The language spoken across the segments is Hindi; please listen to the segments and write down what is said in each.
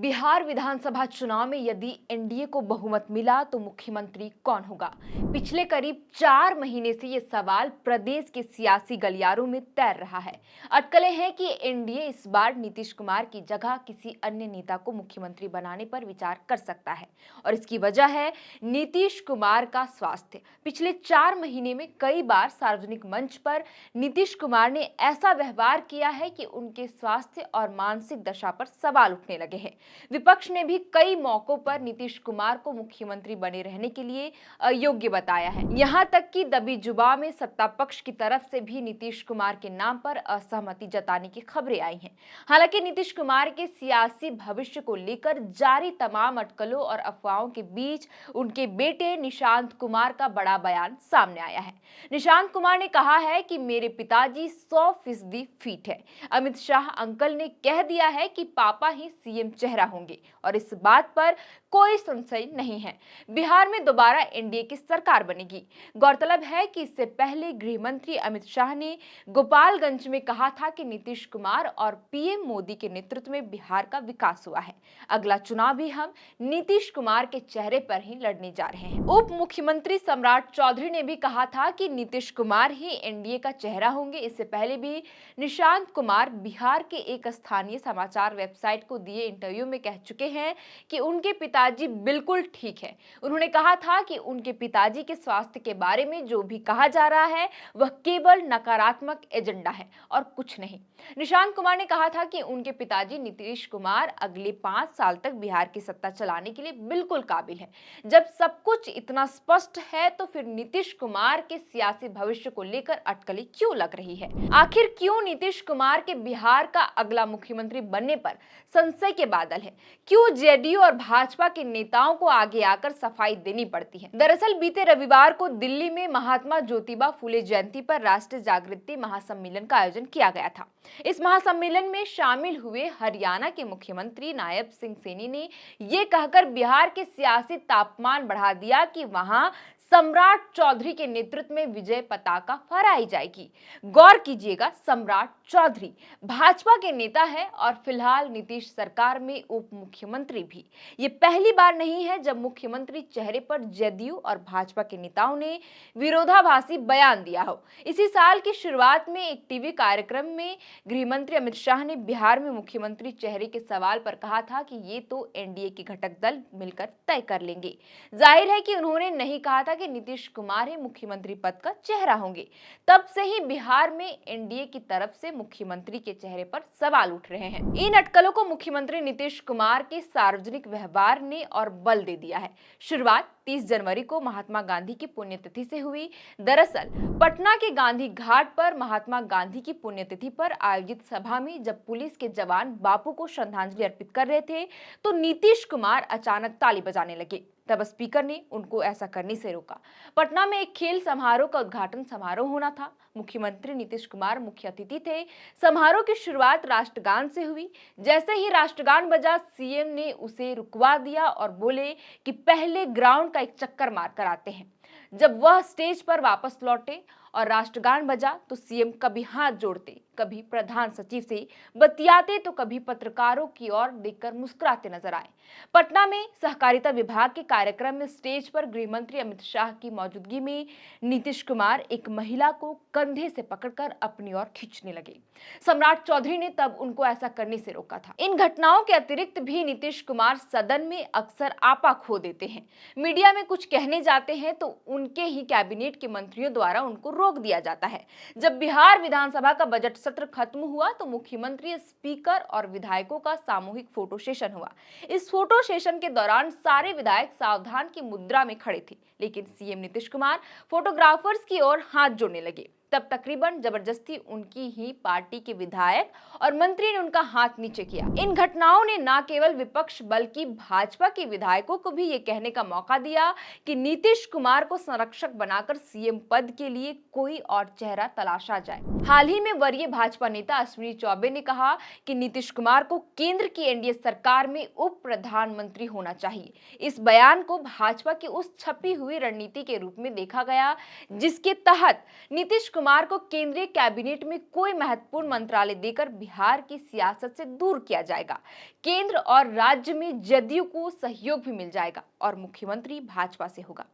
बिहार विधानसभा चुनाव में यदि एनडीए को बहुमत मिला तो मुख्यमंत्री कौन होगा। पिछले करीब 4 महीने से ये सवाल प्रदेश के सियासी गलियारों में तैर रहा है। अटकलें हैं कि एनडीए इस बार नीतीश कुमार की जगह किसी अन्य नेता को मुख्यमंत्री बनाने पर विचार कर सकता है और इसकी वजह है नीतीश कुमार का स्वास्थ्य। पिछले 4 महीने में कई बार सार्वजनिक मंच पर नीतीश कुमार ने ऐसा व्यवहार किया है कि उनके स्वास्थ्य और मानसिक दशा पर सवाल उठने लगे हैं। विपक्ष ने भी कई मौकों पर नीतीश कुमार को मुख्यमंत्री बने रहने के लिए अयोग्य बताया है। यहां तक कि दबी जुबान में सत्ता पक्ष की तरफ से भी नीतीश कुमार के नाम पर असहमति जताने की खबरें आई हैं। हालांकि नीतीश कुमार के सियासी भविष्य को लेकर जारी तमाम अटकलों और अफवाहों के बीच उनके बेटे निशांत कुमार का बड़ा बयान सामने आया है। निशांत कुमार ने कहा है कि मेरे पिताजी 100% फिट है। अमित शाह अंकल ने कह दिया है कि पापा ही सीएम चेहरा होंगे और इस बात पर कोई संशय नहीं है। बिहार में दोबारा एनडीए की सरकार बनेगी। गौरतलब है कि इससे पहले गृह मंत्री अमित शाह ने गोपालगंज में कहा था कि नीतीश कुमार और पीएम मोदी के नेतृत्व में बिहार का विकास हुआ है। अगला चुनाव भी हम नीतीश कुमार के चेहरे पर ही लड़ने जा रहे हैं। उप मुख्यमंत्री सम्राट चौधरी ने भी कहा था कि नीतीश कुमार ही एनडीए का चेहरा होंगे। इससे पहले भी निशांत कुमार बिहार के एक स्थानीय समाचार वेबसाइट को दिए इंटरव्यू में कह चुके हैं कि उनके पिताजी बिल्कुल ठीक है। उन्होंने कहा था कि उनके पिताजी के स्वास्थ्य के बारे में जो भी कहा जा रहा है वह केवल नकारात्मक एजेंडा है और कुछ नहीं। निशांत कुमार ने कहा था कि उनके पिताजी नीतीश कुमार अगले 5 साल तक बिहार की सत्ता चलाने के लिए बिल्कुल काबिल है। जब सब कुछ इतना स्पष्ट है तो फिर नीतीश कुमार के सियासी भविष्य को लेकर अटकलें क्यों लग रही है। आखिर क्यों नीतीश कुमार के बिहार का अगला मुख्यमंत्री बनने पर संशय के बादल है। क्यों जेडीयू और भाजपा के नेताओं को आगे आकर सफाई देनी पड़ती है। दरअसल बीते रविवार को दिल्ली में महात्मा ज्योतिबा फुले जयंती पर राष्ट्रीय जागृति महासम्मेलन का आयोजन किया गया था। इस महासम्मेलन में शामिल हुए हरियाणा के मुख्यमंत्री नायब सिंह सैनी ने ये कहकर बिहार के सियासी तापमान बढ़ा दिया कि वहां सम्राट चौधरी के नेतृत्व में विजय पताका फहराई जाएगी। गौर कीजिएगा, सम्राट चौधरी भाजपा के नेता है और फिलहाल नीतीश सरकार में उप मुख्यमंत्री भी। ये पहली बार नहीं है जब मुख्यमंत्री चेहरे पर जदयू और भाजपा के नेताओं ने विरोधाभासी बयान दिया हो। इसी साल की शुरुआत में एक टीवी कार्यक्रम में गृह मंत्री अमित शाह ने बिहार में मुख्यमंत्री चेहरे के सवाल पर कहा था कि ये तो एनडीए के घटक दल मिलकर तय कर लेंगे। जाहिर है कि उन्होंने नहीं कहा था कि नीतीश कुमार ही मुख्यमंत्री पद का चेहरा होंगे। तब से ही बिहार में एनडीए की तरफ से मुख्यमंत्री के चेहरे पर सवाल उठ रहे हैं। इन अटकलों को मुख्यमंत्री नीतीश कुमार के सार्वजनिक व्यवहार ने और बल दे दिया है। शुरुआत 30 जनवरी को महात्मा गांधी की पुण्यतिथि से हुई। दरअसल पटना के गांधी घाट पर महात्मा गांधी की पुण्यतिथि पर आयोजित सभा में जब पुलिस के जवान बापू को श्रद्धांजलि अर्पित कर रहे थे तो नीतीश कुमार अचानक ताली बजाने लगे। तब स्पीकर ने उनको ऐसा करने से रोका। पटना में एक खेल समारोह का उद्घाटन समारोह होना था। मुख्यमंत्री नीतीश कुमार मुख्य अतिथि थे। समारोह की शुरुआत राष्ट्रगान से हुई। जैसे ही राष्ट्रगान बजा सीएम ने उसे रुकवा दिया और बोले कि पहले ग्राउंड का एक चक्कर मार कर आते हैं। जब वह स्टेज पर वापस लौटे और राष्ट्रगान बजा तो सीएम कभी हाथ जोड़ते, कभी प्रधान सचिव से बतियाते तो कभी पत्रकारों की ओर देखकर मुस्कुराते नजर आए। पटना में सहकारिता विभाग के कार्यक्रम में स्टेज पर गृह मंत्री अमित शाह की मौजूदगी में नीतीश कुमार एक महिला को कंधे से पकड़कर अपनी ओर खींचने लगे। सम्राट चौधरी ने तब उनको ऐसा करने से रोका था। इन घटनाओं के अतिरिक्त भी नीतीश कुमार सदन में अक्सर आपा खो देते हैं। मीडिया में कुछ कहने जाते हैं तो उनके ही कैबिनेट के मंत्रियों द्वारा उनको रोक दिया जाता है। जब बिहार विधानसभा का बजट सत्र खत्म हुआ तो मुख्यमंत्री, स्पीकर और विधायकों का सामूहिक फोटो सेशन हुआ। इस फोटो सेशन के दौरान सारे विधायक सावधान की मुद्रा में खड़े थे, लेकिन सीएम नीतीश कुमार फोटोग्राफर्स की ओर हाथ जोड़ने लगे। तब तकरीबन जबरदस्ती उनकी ही पार्टी के विधायक और मंत्री ने उनका हाथ नीचे किया। इन घटनाओं ने न केवल विपक्ष बल्कि भाजपा के विधायकों को भी ये कहने का मौका दिया कि नीतीश कुमार को संरक्षक बनाकर सीएम पद के लिए कोई और चेहरा तलाशा जाए। हाल ही में वरीय भाजपा नेता अश्विनी चौबे ने कहा कि नीतीश कुमार को केंद्र की एनडीए सरकार में उप प्रधानमंत्री होना चाहिए। इस बयान को भाजपा की उस छपी हुई रणनीति के रूप में देखा गया जिसके तहत नीतीश कुमार को केंद्रीय कैबिनेट में कोई महत्वपूर्ण मंत्रालय देकर बिहार की सियासत से दूर किया जाएगा। केंद्र और राज्य में जदयू को सहयोग भी मिल जाएगा और मुख्यमंत्री भाजपा से होगा।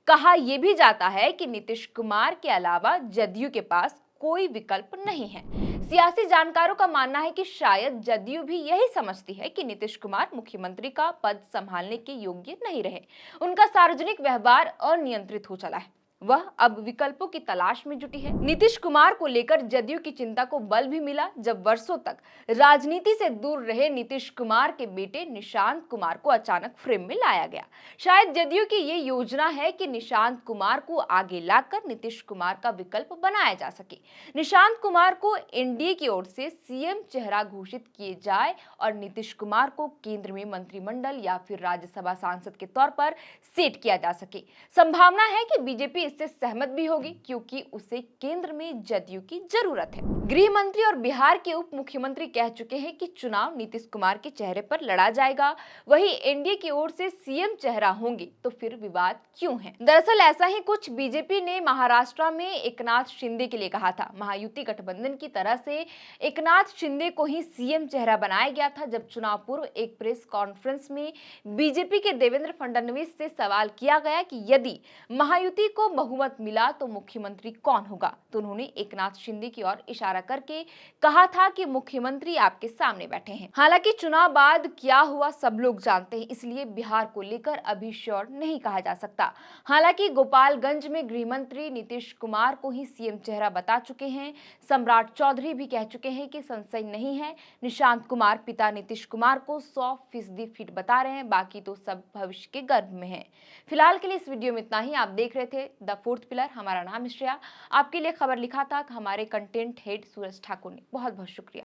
कहा यह भी जाता है कि नीतीश कुमार के अलावा जदयू के पास कोई विकल्प नहीं है। सियासी जानकारों का मानना है कि शायद जदयू भी यही समझती है कि नीतीश कुमार मुख्यमंत्री का पद संभालने के योग्य नहीं रहे। उनका सार्वजनिक व्यवहार अनियंत्रित हो चला है। वह अब विकल्पों की तलाश में जुटी है। नीतीश कुमार को लेकर जदयू की चिंता को बल भी मिला जब वर्षों तक राजनीति से दूर रहे नीतीश कुमार के बेटे निशांत कुमार को अचानक फ्रेम में लाया गया। शायद जदयू की ये योजना है कि निशांत कुमार को आगे लाकर नीतीश कुमार का विकल्प बनाया जा सके। निशांत कुमार को एनडीए की ओर से सीएम चेहरा घोषित किए जाए और नीतीश कुमार को केंद्र में मंत्रिमंडल या फिर राज्यसभा सांसद के तौर पर सेट किया जा सके। संभावना है कि बीजेपी इससे सहमत भी होगी क्योंकि उसे केंद्र में जदयू की जरूरत है। गृह मंत्री और बिहार के उप मुख्यमंत्री कह चुके हैं कि चुनाव नीतीश कुमार के चेहरे पर लड़ा जाएगा। वहीं एनडीए की ओर से सीएम चेहरा होंगे तो फिर विवाद क्यों है? दरअसल ऐसा ही कुछ बीजेपी ने महाराष्ट्र में एकनाथ शिंदे के लिए कहा था। महायुति गठबंधन की तरह से एकनाथ शिंदे को ही सीएम चेहरा बनाया गया था। जब चुनाव पूर्व एक प्रेस कॉन्फ्रेंस में बीजेपी के देवेंद्र फडणवीस से सवाल किया गया कि यदि महायुति को बहुमत मिला तो मुख्यमंत्री कौन होगा, तो उन्होंने एकनाथ शिंदे की ओर इशारा करके कहा था कि मुख्यमंत्री आपके सामने बैठे हैं। हालांकि चुनाव बाद क्या हुआ सब लोग जानते हैं, इसलिए बिहार को लेकर अभी श्योर नहीं कहा जा सकता। हालांकि गोपालगंज में गृह मंत्री नीतीश कुमार को ही सीएम चेहरा बता चुके हैं। सम्राट चौधरी भी कह चुके हैं कि संशय नहीं है। निशांत कुमार पिता नीतीश कुमार को 100% फिट बता रहे हैं, बाकी तो सब भविष्य के गर्भ में है। फिलहाल के लिए इस वीडियो में इतना ही। आप देख रहे थे द फोर्थ पिलर। हमारा नाम है श्रेया। आपके लिए खबर लिखा था हमारे कंटेंट हेड सूरज ठाकुर ने। बहुत बहुत शुक्रिया।